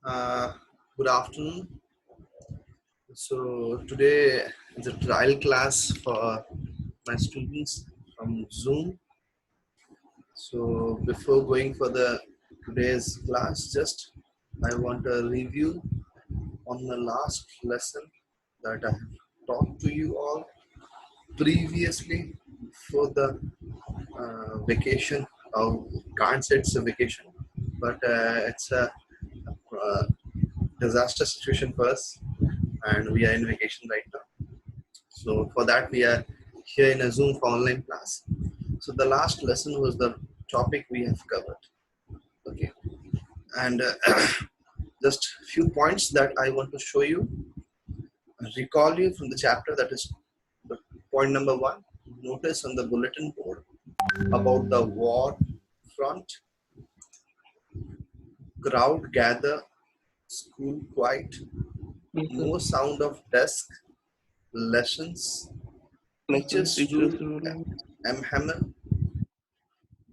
Uh, Good afternoon. So today is a trial class for my students from Zoom. So before going for the today's class, just I want a review on the last lesson that I have taught to you all previously for the vacation. Oh, can't say it's a vacation, but it's a uh, disaster situation for us, and we are in vacation right now. So for that, we are here in a Zoom for online class. So the last lesson was the topic we have covered. Okay, and just few points that I want to show you, recall you from the chapter. That is the point number one. Notice on the bulletin board about the war front, crowd gather, school quiet, Yes, sir. no sound of desk, lessons, Lessons, teachers teachers, rule, ruling. Hammer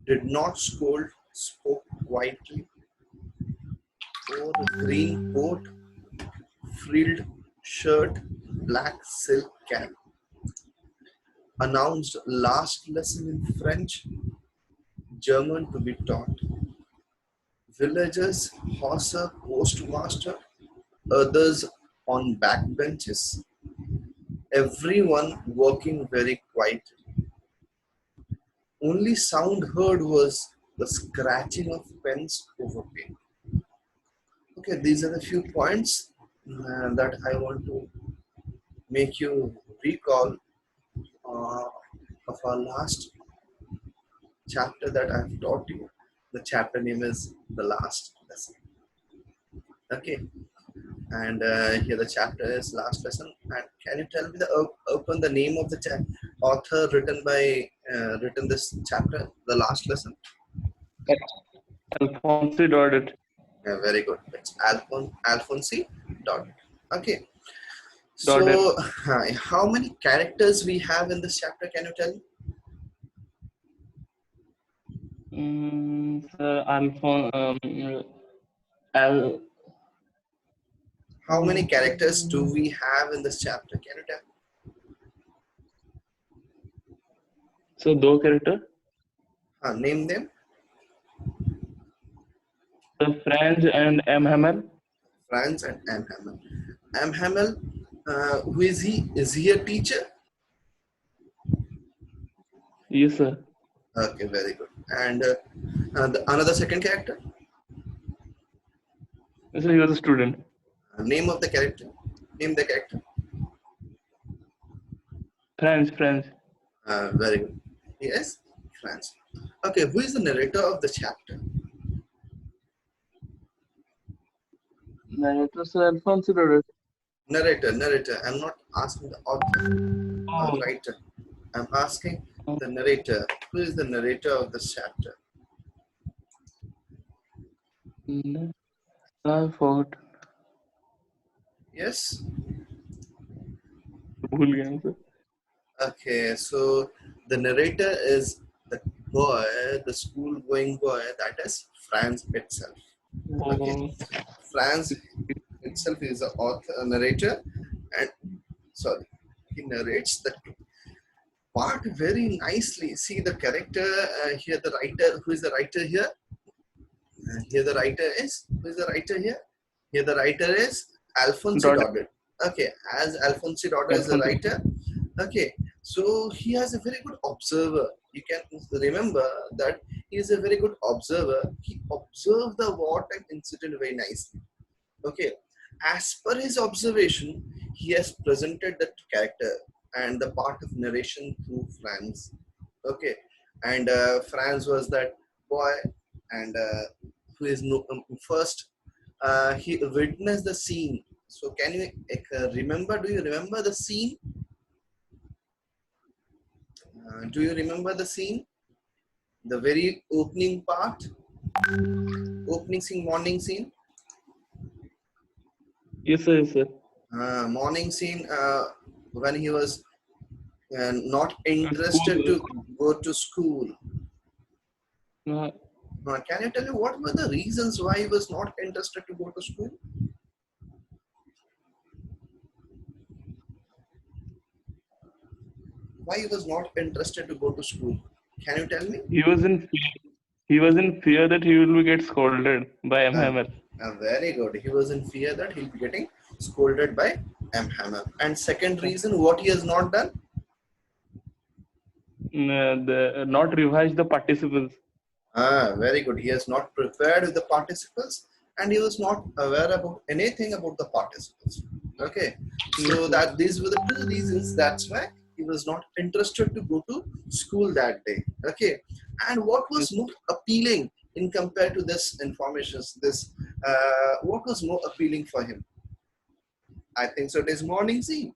did not scold, spoke quietly, wore a green coat, frilled shirt, black silk cap, announced last lesson in French, German to be taught. Villagers, Hausa, postmaster, others on backbenches, everyone working very quietly. Only sound heard was the scratching of pens over paper. Okay, these are the few points that I want to make you recall uh, of our last chapter that I've taught you. The chapter name is The Last Lesson. Okay, and here the chapter is Last Lesson. And can you tell me open the name of the author written this chapter, The Last Lesson? Alphonse Daudet. Yeah, very good. It's Alphonse Daudet. Okay. Daudet. So, how many characters we have in this chapter? Can you tell me? Sir, Alphonse. Al. How many characters do we have in this chapter? Can you tell? So, दो character. Name them. The French and M. Hamel. Franz and M. Hamel. M. Hamel, who is he? Is he a teacher? Yes, sir. Okay, very good. And another second character? So, he was a student. Name of the character? Name the character. French. Very good. Yes, Franz. Okay, who is the narrator of the chapter? Narrator, sir, Alphonse Daudet. Narrator. I'm not asking the author or writer. I'm asking the narrator. Who is the narrator of this chapter? I forgot. Yes? भूल गया sir. Okay, so the narrator is the boy, the school-going boy, that is Franz itself. Okay, Franz itself is the author, narrator, and sorry, he narrates the part very nicely. See the character here, the writer. Who is the writer here? Here the writer is. Who is the writer here? Here the writer is Alphonse Daudet. Okay, as Alphonse Daudet is the writer. Okay, so he has a very good observer. You can remember that he is a very good observer. He observed the wartime incident very nicely. Okay, as per his observation, he has presented the character and the part of narration through Franz. Okay, and Franz was that boy, and who is first he witnessed the scene. So can you remember? Do you remember the scene? Do you remember the scene? The very opening part? Opening scene, morning scene? Yes, sir. Morning scene when he was not interested to go to school. Can you tell me what were the reasons why he was not interested to go to school? Why he was not interested to go to school? Can you tell me? He was in he was in fear that he will get scolded by M. Uh, Hammer. Very good. He was in fear that he'll be getting scolded by M. Hammer. And second reason, what he has not done? Not revise the participles. Very good. He has not prepared with the participles and he was not aware about anything about the participles. Okay. Yes, So sir. that these were the two reasons. That's why he was not interested to go to school that day. Okay. And what Yes, was more appealing in compared to this information? What was more appealing for him? I think so. It is morning scene.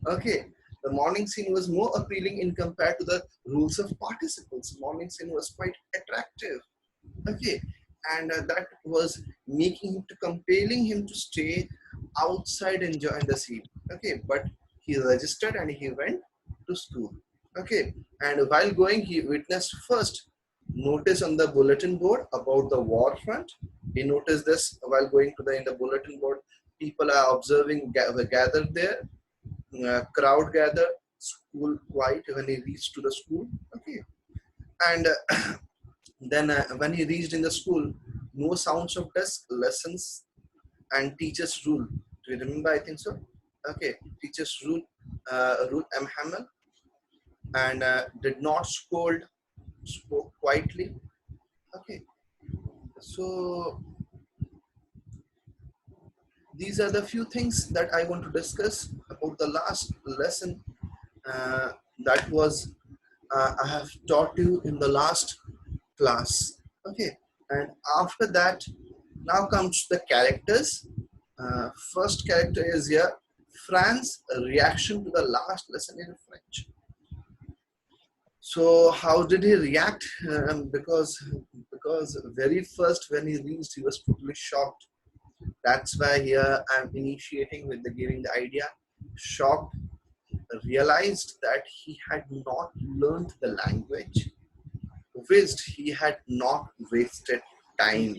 Okay. The morning scene was more appealing in compared to the rules of participles. Morning scene was quite attractive. Okay. And that was making him to compelling him to stay outside and join the scene. Okay. But he registered and he went to school. Okay. And while going, he witnessed first notice on the bulletin board about the war front. He noticed this while going to the in the bulletin board. People are observing, were gathered there, crowd gathered, school quiet when he reached to the school. Okay. And then when he reached in the school, no sounds of desk, lessons, and teachers rule. Do you remember? I think so. Okay, teachers rule M. Hamel and did not scold, spoke quietly. Okay, so these are the few things that I want to discuss about the last lesson uh, that was I have taught you in the last class. Okay, and after that, now comes the characters. First character is here, Fran's reaction to the last lesson in French. So how did he react? Because very first when he reached, he was totally shocked. That's why here I'm initiating with the giving the idea. Shocked, realized that he had not learned the language, wished he had not wasted time.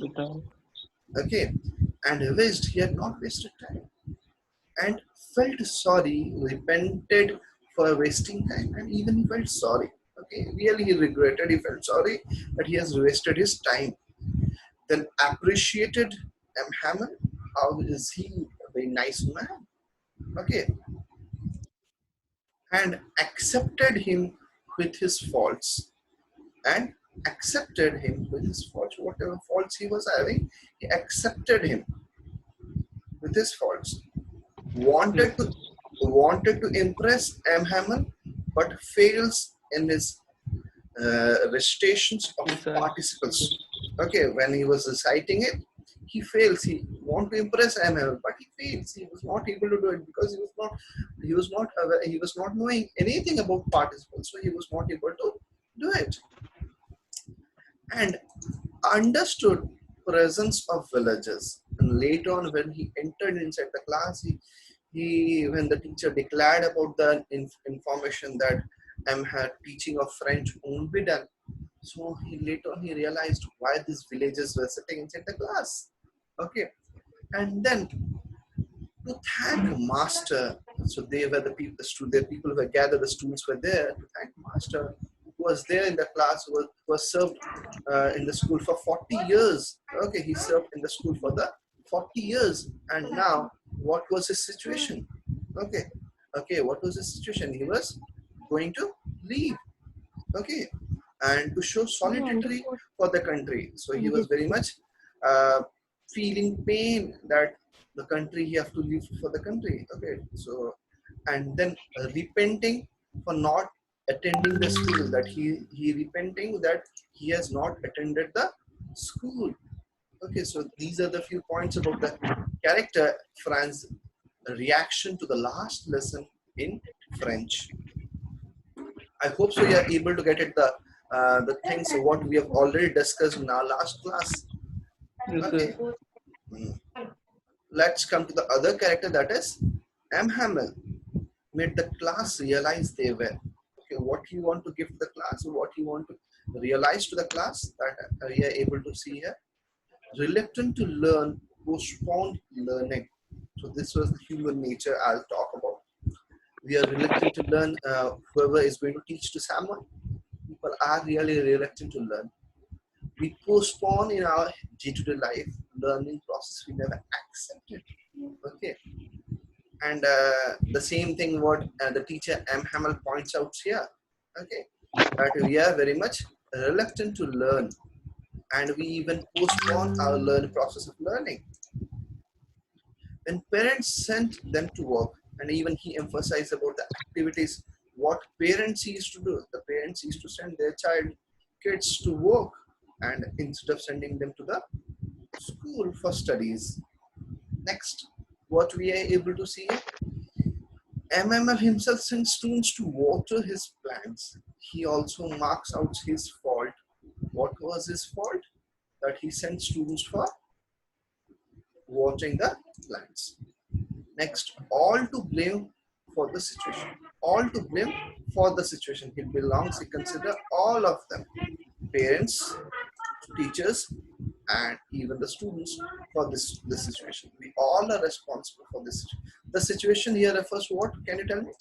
Okay, and wished he had not wasted time, and felt sorry, repented for wasting time, and even he felt sorry. Okay, really he regretted, he felt sorry that he has wasted his time. Then appreciated M. Hammond. How is he a very nice man? Okay, and accepted him with his faults. And accepted him with his faults, whatever faults he was having, he accepted him with his faults. yes, Wanted to wanted to impress M. Hammond, but fails in his recitations of yes, sir. participles. Okay, when he was reciting it, he fails. He want to impress M. Hammond, but he fails. He was not able to do it because he was not knowing anything about participles, so he was not able to do it. And understood presence of villagers. And later on, when he entered inside the class, he when the teacher declared about the information that I'm had teaching of French won't be done. So he later on he realized why these villagers were sitting inside the class. Okay, and then to thank master. So they were the people, the people who were gathered, the students were there to thank master who was there in the class, was served in the school for 40 years. Okay, he served in the school for the 40 years. And now, what was his situation? Okay, what was his situation? He was going to leave. Okay, and to show solidarity for the country. So he was very much uh, feeling pain that the country he have to live for the country. Okay, so and then repenting for not attending the school, that he repenting that he has not attended the school. Okay, so these are the few points about the character Fran's reaction to the last lesson in French. I hope so you are able to get it the things what we have already discussed in our last class. Yes, Okay. sir. Hmm. Let's come to the other character, that is M. Hamel. Made the class realize they were. Okay, what you want to give to the class, what you want to realized to the class that we are able to see here. Reluctant to learn, postponed learning. So this was the human nature I'll talk about. We are reluctant to learn. Whoever is going to teach to someone, people are really reluctant to learn. We postpone in our day-to-day life learning process. We never accept it. Okay, and the same thing what the teacher M. Hamel points out here. Okay, that we are very much reluctant to learn, and we even postpone our learn process of learning. When parents sent them to work, and even he emphasized about the activities what parents used to do. The parents used to send their kids to work, and instead of sending them to the school for studies. Next, what we are able to see, MML himself sends students to water his plants. He also marks out his fault. What was his fault? That he sent students for watering the plants. Next, all to blame for the situation. All to blame for the situation. He belongs, he consider all of them. Parents, teachers, and even the students for this situation. We all are responsible for this. The situation here refers to what? Can you tell me?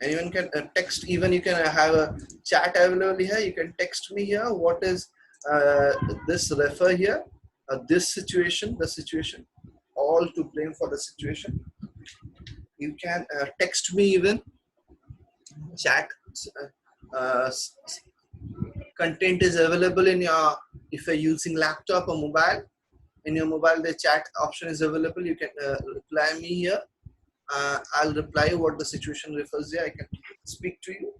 Anyone can text. Even you can have a chat available here. You can text me here. What is uh, this refer here? This situation, the situation. All to blame for the situation. You can text me even chat. Uh, Content is available in your, if you're using laptop or mobile, in your mobile the chat option is available. You can reply me here. I'll reply what the situation refers here. I can speak to you,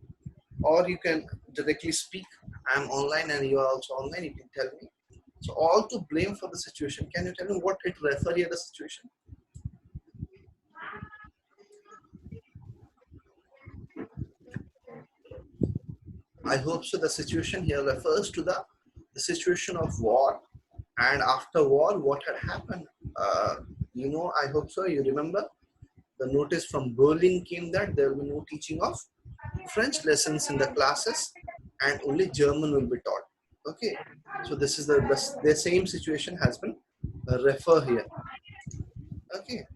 or you can directly speak. I'm online and you are also online. You can tell me. So all to blame for the situation. Can you tell me what it refer here, the situation? I hope so. The situation here refers to the situation of war, and after war, what had happened. I hope so. You remember the notice from Berlin came that there will be no teaching of French lessons in the classes, and only German will be taught. Okay, so this is the same situation has been refer here. Okay,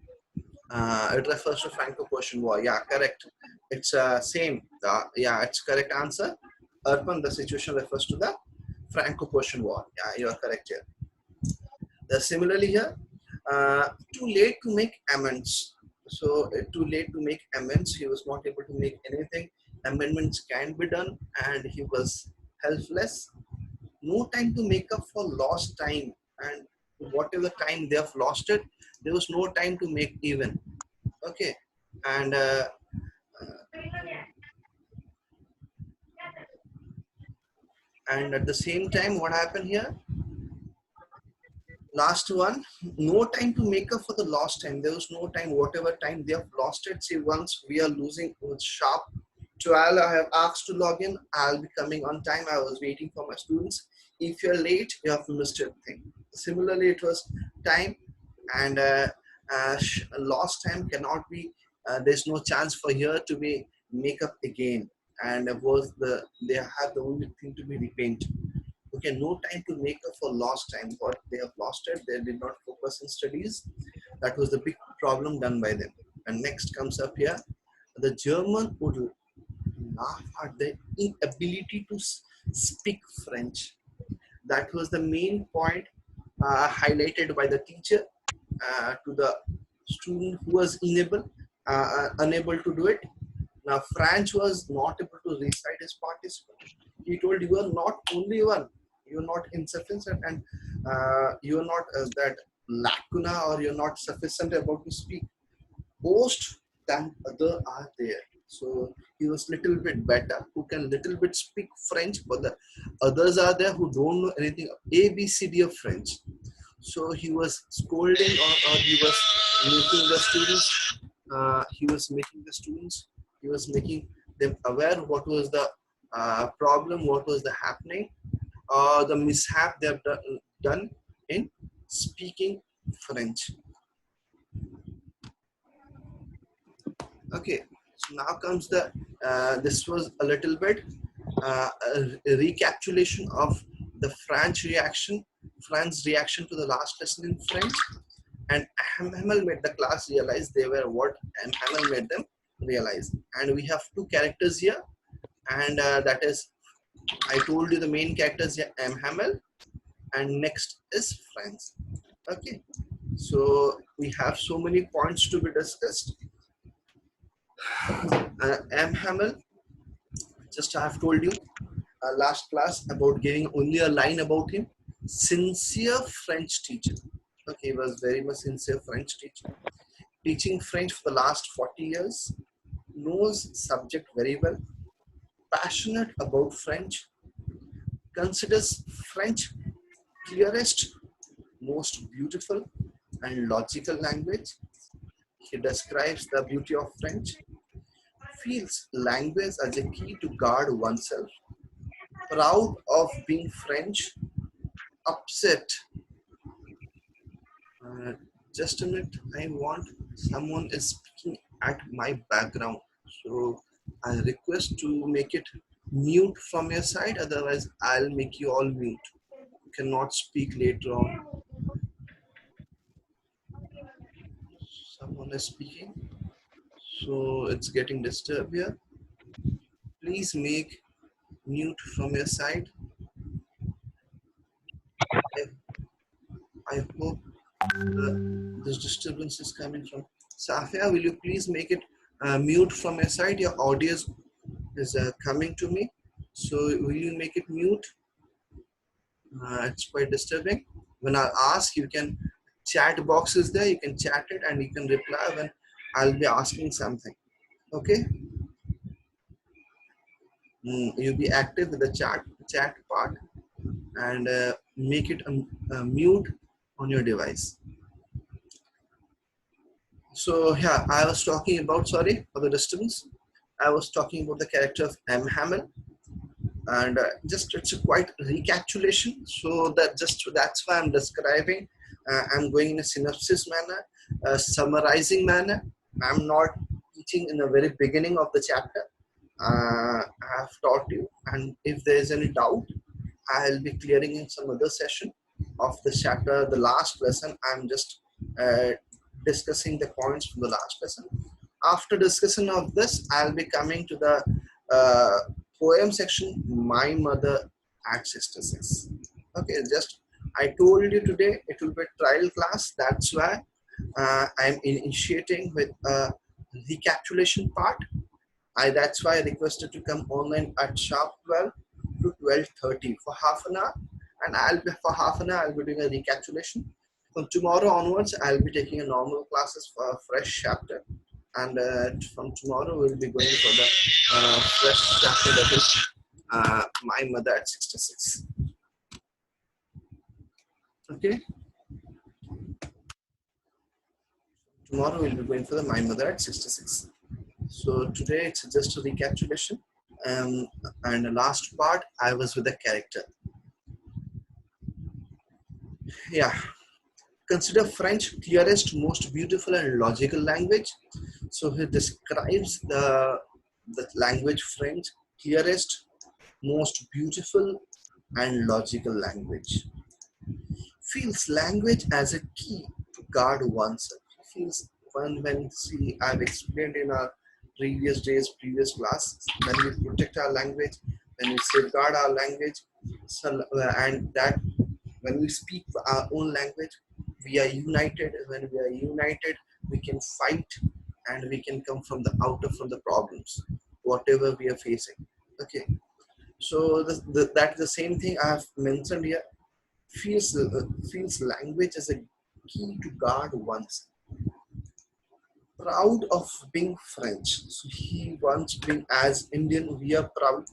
it refers to Franco-Prussian War. Yeah, correct. It's same. Yeah, it's correct answer. Urban, the situation refers to the Franco-Prussian War. Yeah, you are correct here. Similarly here, too late to make amends. So too late to make amends. He was not able to make anything. Amendments can be done, and he was helpless. No time to make up for lost time, and whatever time they have lost it, there was no time to make even. Okay, and at the same time, what happened here? Last one, no time to make up for the lost time. There was no time, whatever time they have lost it. See, once we are losing with sharp 12, I have asked to log in. I'll be coming on time. I was waiting for my students. If you're late, you have missed everything. Similarly, it was time, and lost time cannot be, there's no chance for here to be make up again. And was they have the only thing to be repaint. Okay, no time to make up for lost time. What they have lost it, they did not focus in studies. That was the big problem done by them. And next comes up here, the German would laugh at the inability to speak French. That was the main point highlighted by the teacher to the student who was unable to do it. Now, French was not able to recite his participant. He told, you are not only one, you are not insufficient, and you are not that lacuna, or you're not sufficient about to speak. Most than other are there. So he was little bit better, who can little bit speak French, but the others are there who don't know anything ABCD of French. So he was scolding, or he was making the students. He was making them aware what was the problem, what was the happening, the mishap they have done in speaking French. Okay, so Now comes the this was a little bit a recapitulation of the France's reaction to the last lesson in French, and Hamel made the class realize they were what Hamel made them realize. And we have two characters here, and that is, I told you the main characters here, Hamel, and next is Franz. Okay, so we have so many points to be discussed. Hamel, just I have told you last class about giving only a line about him. Sincere French teacher. Okay, he was very much sincere French teacher. Teaching French for the last 40 years. Knows subject very well. Passionate about French. Considers French clearest, most beautiful and logical language. He describes the beauty of French. Feels language as a key to guard oneself. Proud of being French. Upset. Uh, just a minute. I want someone is speaking at my background. So I request to make it mute from your side. Otherwise, I'll make you all mute. You cannot speak later on. Someone is speaking. So it's getting disturbed here. Please make mute from your side. I, I hope this disturbance is coming from. Safia, will you please make it mute from your side? Your audio is coming to me. So will you make it mute? It's quite disturbing. When I ask, you can chat box is there. You can chat it and you can reply when I'll be asking something. Okay. You'll be active with the chat part and make it mute on your device. So yeah, I was talking about, sorry for the disturbance. I was talking about the character of M. Hamel, and just it's a quite recapitulation. So that's why I'm describing. I'm going in a synopsis manner, summarizing manner. I'm not teaching in the very beginning of the chapter. I have taught you, and if there is any doubt, I'll be clearing in some other session of the chapter. The last lesson, I'm just uh, discussing the points from the last lesson. After discussion of this, I'll be coming to the poem section. My mother at 66. Okay, just I told you today it will be a trial class. That's why I'm initiating with a recapitulation part. That's why I requested to come online at sharp 12 to 12:30 for half an hour, and I'll be doing a recapitulation. From tomorrow onwards, I'll be taking a normal classes for a fresh chapter, and from tomorrow we'll be going for the fresh chapter, that is My Mother at 66. Okay. Tomorrow we'll be going for the My Mother at 66. So today it's just a recapitulation. And the last part, I was with the character. Yeah. Consider French clearest, most beautiful and logical language. So he describes the language French clearest, most beautiful and logical language. Feels language as a key to guard oneself. Feels when see I've explained in our previous days, previous class, when we protect our language, when we safeguard our language, so, and that when we speak our own language, we are united. When we are united, we can fight and we can come from the outer from the problems, whatever we are facing. Okay, so that's the same thing I have mentioned here. Feels language as a key to guard oneself. Proud of being French. So he wants being as Indian, we are proud.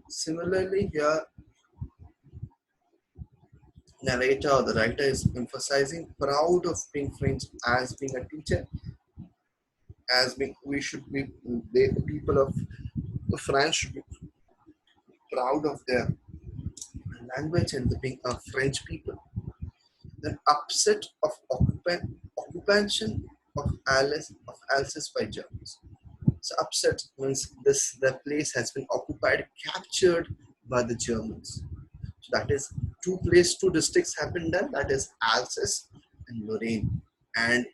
Similarly, here narrator or the writer is emphasizing proud of being French as being a teacher, as being we should be the people of France should be proud of their language and the being a French people. Then upset of occupation of Alsace by Germans. So upset means the place has been occupied, captured by the Germans. So that is two districts have been done. That is Alsace and Lorraine, and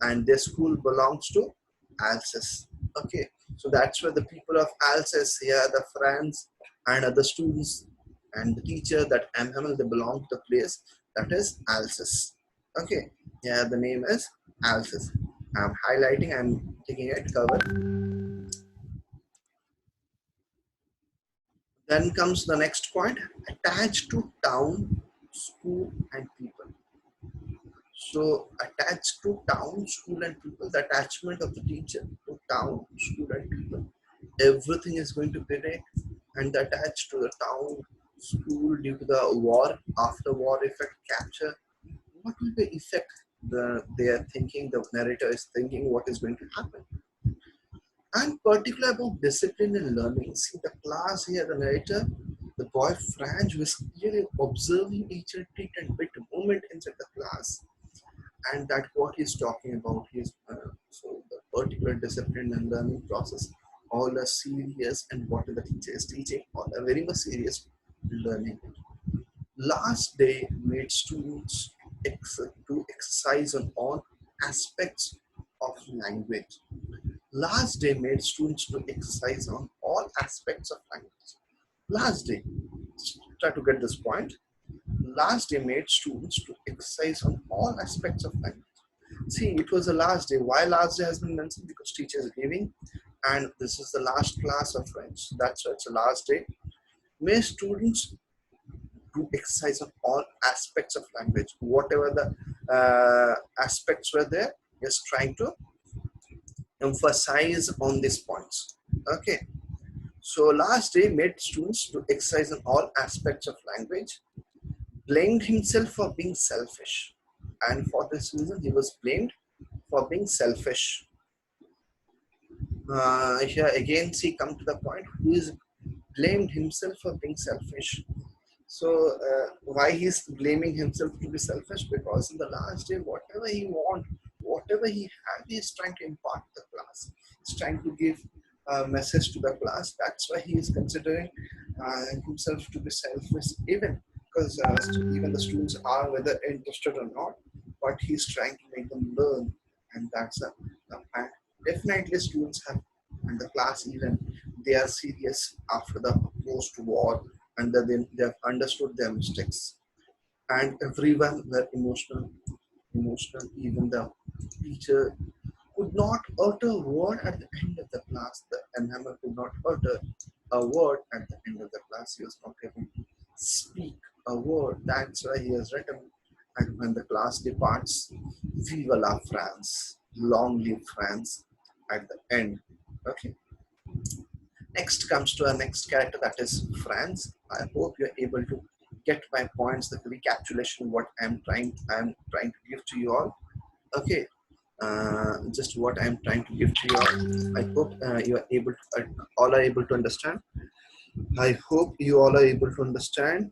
and their school belongs to Alsace. Okay, so that's where the people of Alsace here, the friends and other students and the teacher that Hamel, they belong to the place that is Alsace. Okay, yeah, the name is Alsace. I'm highlighting. I'm taking it cover. Then comes the next point: attached to town, school, and people. So attached to town, school, and people, the attachment of the teacher to town, school, and people, everything is going to be there, and attached to the town, school due to the war, after war effect capture. What will be effect? They are thinking, the narrator is thinking what is going to happen. And particular about discipline and learning. See the class here, the narrator, the boy Franz was clearly observing each retreat and bit movement inside the class, and that what he's talking about is so the particular discipline and learning process, all are serious, and what the teacher is teaching, all are very much serious learning. Last day made students to exercise on all aspects of language. Last day made students to exercise on all aspects of language. Last day, try to get this point. Last day made students to exercise on all aspects of language. See, it was the last day. Why last day has been mentioned? Because teacher is leaving, and this is the last class of French. That's why it's the last day. May students do exercise on all aspects of language, whatever the aspects were there. Just trying to emphasize on these points. Okay. So last day made students to exercise on all aspects of language. Blamed himself for being selfish, and for this reason he was blamed for being selfish. Here again, see, come to the point, who is blamed himself for being selfish. So why he's blaming himself to be selfish? Because in the last day, whatever he want, whatever he had, he's trying to impart to the class. He's trying to give a message to the class. That's why he is considering himself to be selfish, even because even the students are whether interested or not, but he's trying to make them learn, and that's the and definitely students have, and the class even, they are serious after the post-war, and they have understood their mistakes, and everyone were emotional. Even the teacher could not utter a word at the end of the class. The Enhammer could not utter a word at the end of the class. He was not able to speak a word. That's why he has written, and when the class departs, Vive la France, long live France, at the end. Okay. Next comes to our next character, that is France. I hope you're able to get my points, the recapitulation, what I'm trying to give to you all. Okay, just what I'm trying to give to you all. I hope you are able to, all are able to understand. I hope you all are able to understand.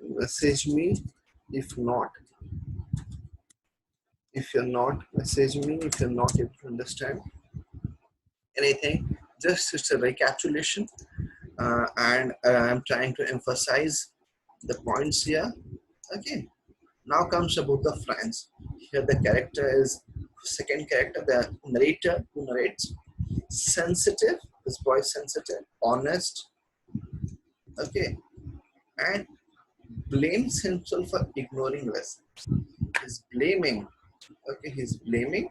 Message me if not. If you're not, message me if you're not able to understand anything. Just it's a recapitulation, and I'm trying to emphasize the points here. Okay. Now comes about the France. Here the character is second character, the narrator who narrates. Sensitive, this boy is sensitive, honest, okay, and blames himself for ignoring lessons. He's blaming, okay, he's blaming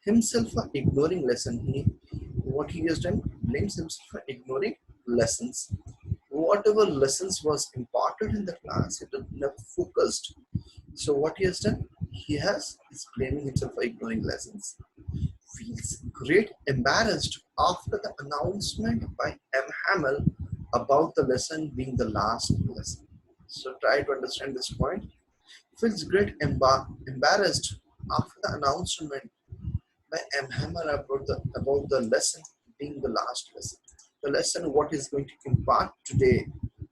himself for ignoring lesson. What he has done, blames himself for ignoring lessons. Whatever lessons was imparted in the class, it was never focused. So what he has done, is blaming himself for ignoring lessons. Feels great embarrassed after the announcement by M. Hamel about the lesson being the last lesson. So try to understand this point. Feels great embarrassed after the announcement by M. Hammer about the lesson being the last lesson. The lesson what is going to impart today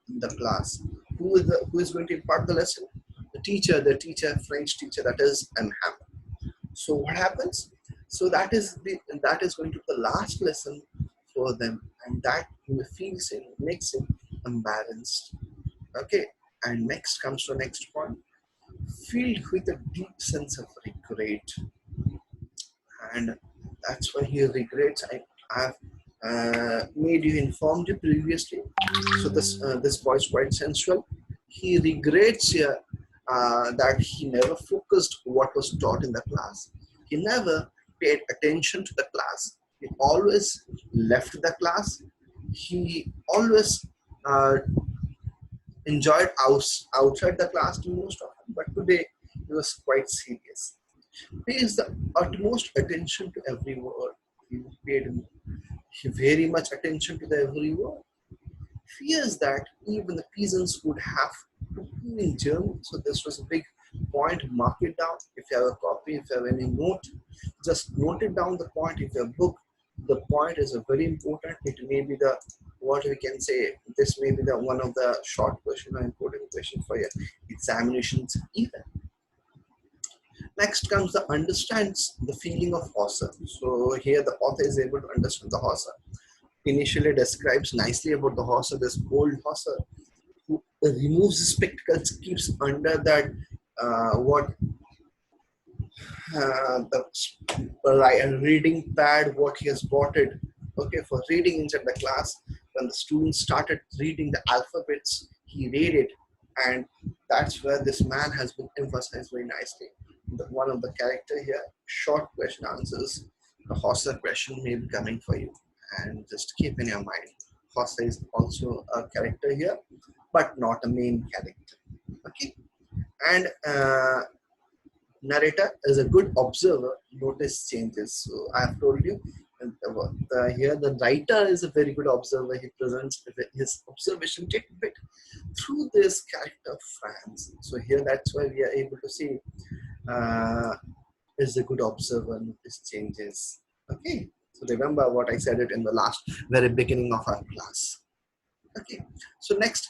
in the class. Who is going to impart the lesson? The teacher, French teacher, that is M. Hammer. So what happens? So that is going to be the last lesson for them, and that feels him, makes him unbalanced. Okay, and next comes to the next point, filled with a deep sense of regret, and that's why he regrets. I've made you informed you previously. So this boy is quite sensual. He regrets here that he never focused what was taught in the class. He never paid attention to the class. He always left the class. He always enjoyed outside the classroom most often, but today he was quite serious. Pays the utmost attention to every word. He paid very much attention to the every word. Fears that even the peasants would have to do in German. So this was a big point. Mark it down. If you have a copy, if you have any note, just note it down the point. If you have a book, the point is a very important. It may be the what we can say. This may be the one of the short question or important question for your examinations even. Next comes the understands the feeling of Hauser. So here the author is able to understand the Hauser. Initially describes nicely about the Hauser, this old Hauser who removes his spectacles, keeps under that what the reading pad, what he has bought it, okay, for reading inside the class. When the students started reading the alphabets, he read it, and that's where this man has been emphasized very nicely. One of the character here, short question answers. The Hauser question may be coming for you, and just keep in your mind, Hauser is also a character here, but not a main character. Okay, and narrator is a good observer, notice changes. So I have told you here the writer is a very good observer. He presents his observation tidbit through this character Franz. So here that's why we are able to see is a good observer, notice changes. Okay, so remember what I said it in the last very beginning of our class. Okay, so next,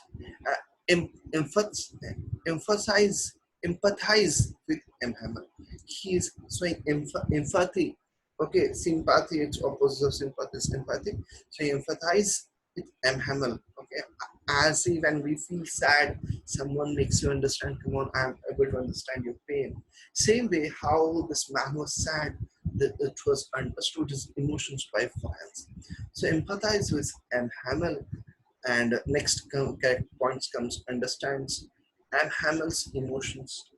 emphasize, empathize with M. Hammer. He is showing empathy. Okay, sympathy, it's opposite of sympathy is empathy. So empathize with M. Hammer. Okay, as if when we feel sad, someone makes you understand. Come on, I'm able to understand your pain. Same way, how this man was sad, that it was understood his emotions by fans. So empathize with M. Hammer, and next correct points comes understands and handles emotions,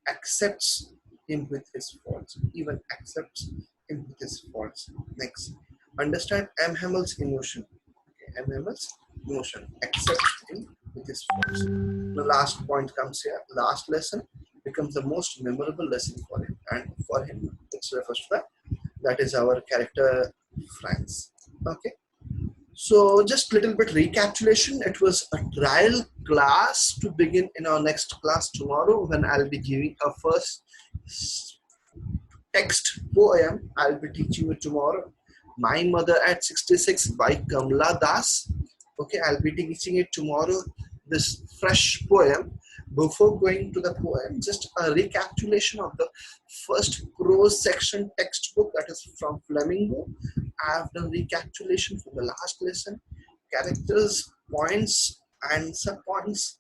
accepts him with his faults, even accepts him with his faults. Next, understand M. Hamill's emotion. Okay, M. Hamill's emotion, accepts him with his faults. The last point comes here. Last lesson becomes the most memorable lesson for him, and for him, it's refers to that is our character Franz. Okay. So just little bit recapitulation. It was a trial class to begin in our next class tomorrow, when I'll be giving a first text poem. I'll be teaching you tomorrow. My Mother at 66 by Kamla Das. Okay, I'll be teaching it tomorrow. This fresh poem. Before going to the poem, just a recapitulation of the first prose section textbook, that is from Flamingo. I have done recapitulation for the last lesson, characters, points, and sub points,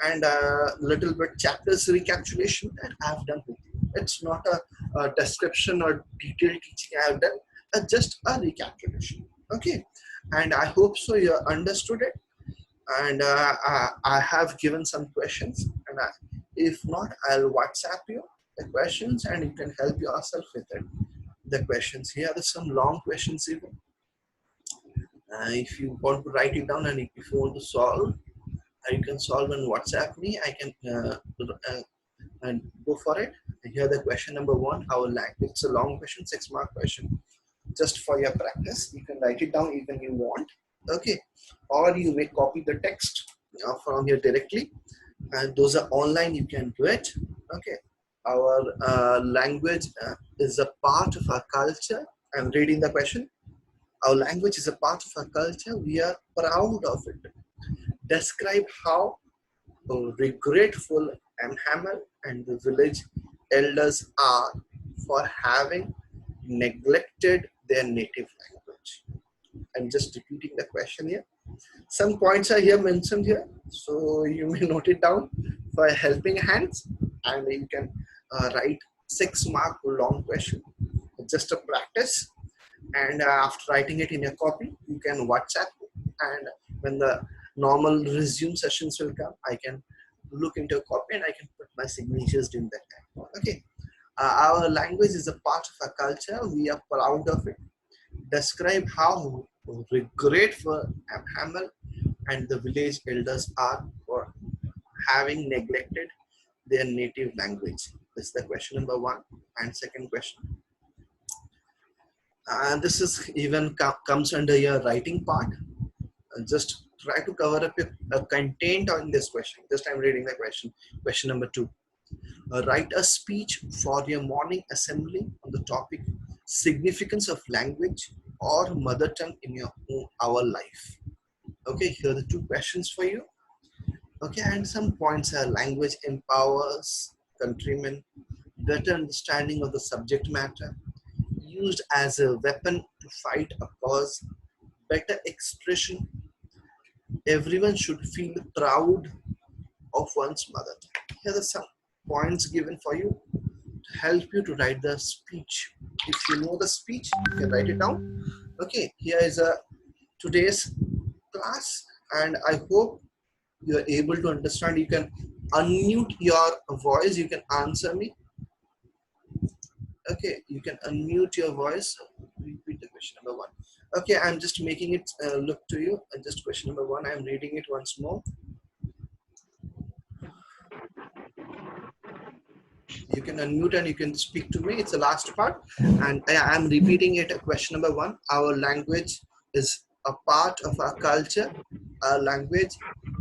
and a little bit chapters recapitulation that I have done with you. It's not a description or detailed teaching I have done, just a recapitulation. Okay, and I hope so you understood it. And I have given some questions, and if not, I'll WhatsApp you the questions, and you can help yourself with it. The questions here are some long questions even. If you want to write it down, and if you want to solve, you can solve and WhatsApp me. I can and go for it. Here the question number one, how language. It's a long question, 6-mark question. Just for your practice, you can write it down even you want. Okay, or you may copy the text from here directly, and those are online, you can do it. Okay, our language is a part of our culture. I'm reading the question. Our language is a part of our culture. We are proud of it. Describe how regretful and Hamel and the village elders are for having neglected their native language? I'm just repeating the question here. Some points are here mentioned here, so you may note it down for helping hands, and you can write 6 mark long question, just a practice. And after writing it in a copy, you can WhatsApp me, and when the normal resume sessions will come, I can look into a copy and I can put my signatures during that time. Okay. Our language is a part of our culture. We are proud of it. Describe how regretful Hamel and the village elders are for having neglected their native language. This is the question number one. And second question, and this is even comes under your writing part. Just try to cover up a content on this question. Just I'm reading the question. Question number two. Write a speech for your morning assembly on the topic significance of language or mother tongue in our life. Okay, here are the two questions for you. Okay, and some points are language empowers countrymen, better understanding of the subject matter, used as a weapon to fight a cause, better expression. Everyone should feel proud of one's mother tongue. Here are some points given for you to help you to write the speech. If you know the speech, you can write it down. Okay, here is a today's class, and I hope you are able to understand. You can unmute your voice. You can answer me. Okay, you can unmute your voice. Repeat the question number one. Okay, I'm just making it look to you. Just question number one. I'm reading it once more. You can unmute and you can speak to me. It's the last part. And I'm repeating it. Question number one. Our language is a part of our culture. Our language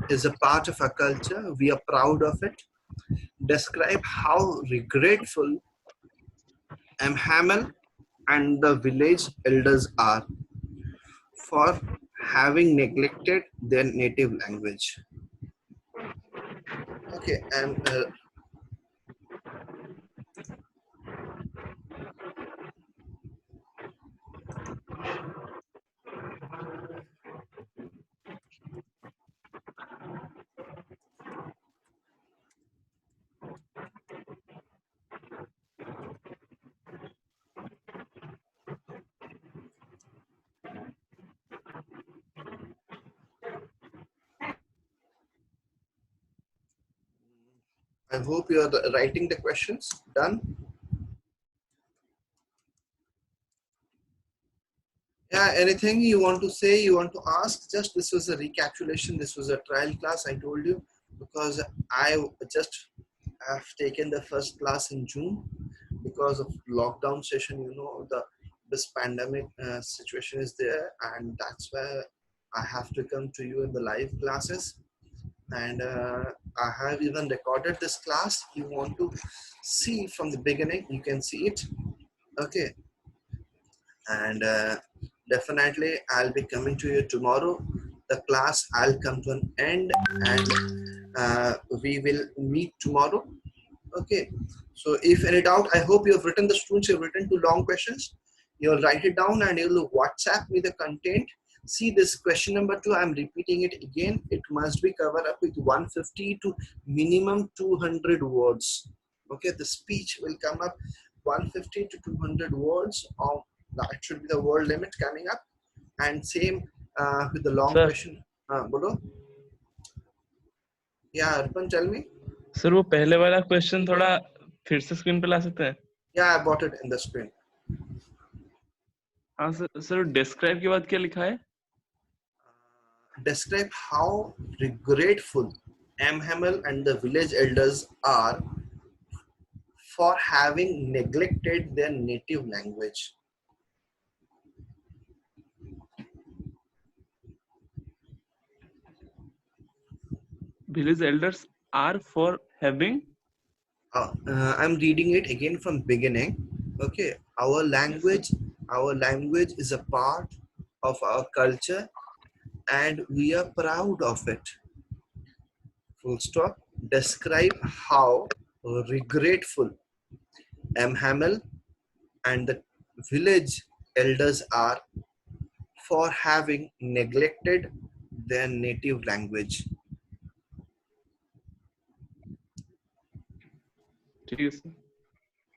is a part of our culture. We are proud of it. Describe how regretful Hamel and the village elders are for having neglected their native language. Okay, and I hope you are writing the questions. Done? Yeah, anything you want to say, you want to ask? Just this was a recapitulation. This was a trial class, I told you, because I just have taken the first class in June because of lockdown session. You know, this pandemic situation is there, and that's why I have to come to you in the live classes. And I have even recorded this class. You want to see from the beginning, you can see it. Okay, and definitely I'll be coming to you tomorrow. The class I'll come to an end, and we will meet tomorrow. Okay, so if any doubt, I hope you have written, the students, you have written two long questions. You'll write it down and you'll WhatsApp me the content. See this question number two, I'm repeating it again. It must be covered up with 150 to minimum 200 words. Okay, the speech will come up 150 to 200 words, or that should be the word limit coming up. And same with the long Sir. question. Bolo? Yeah, Arpan, tell me. Sir वो पहले वाला question थोड़ा फिर से screen पे ला सकते हैं? Yeah, I bought it in the screen. हाँ सर, सर डिस्क्राइब के बाद क्या लिखा है? Describe how regretful Hamel and the village elders are for having neglected their native language. Village elders are for having. I'm reading it again from beginning. Okay, our language is a part of our culture, and we are proud of it. Full stop. Describe how regretful Hamel and the village elders are for having neglected their native language? Jeez.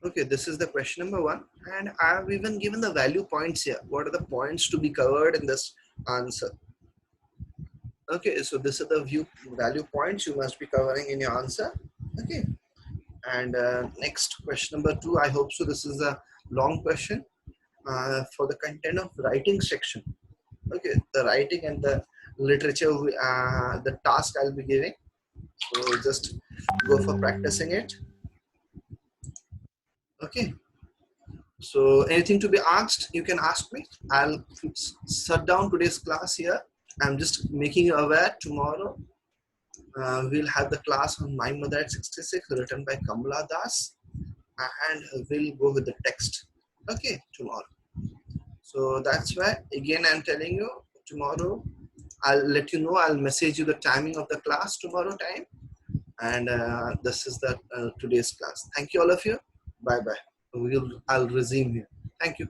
Okay, this is the question number one, and I've even given the value points here. What are the points to be covered in this answer? Okay, so this is the value points you must be covering in your answer. Okay, and next question number two. I hope so. This is a long question for the content of writing section. Okay, the writing and the literature, the task I'll be giving. So just go for practicing it. Okay. So anything to be asked, you can ask me. I'll shut down today's class here. I'm just making you aware tomorrow we'll have the class on My Mother at 66 written by Kamala Das, and we'll go with the text. Okay, tomorrow. So that's why again I'm telling you tomorrow I'll let you know. I'll message you the timing of the class tomorrow time, and this is the today's class. Thank you all of you. Bye bye. I'll resume here. Thank you.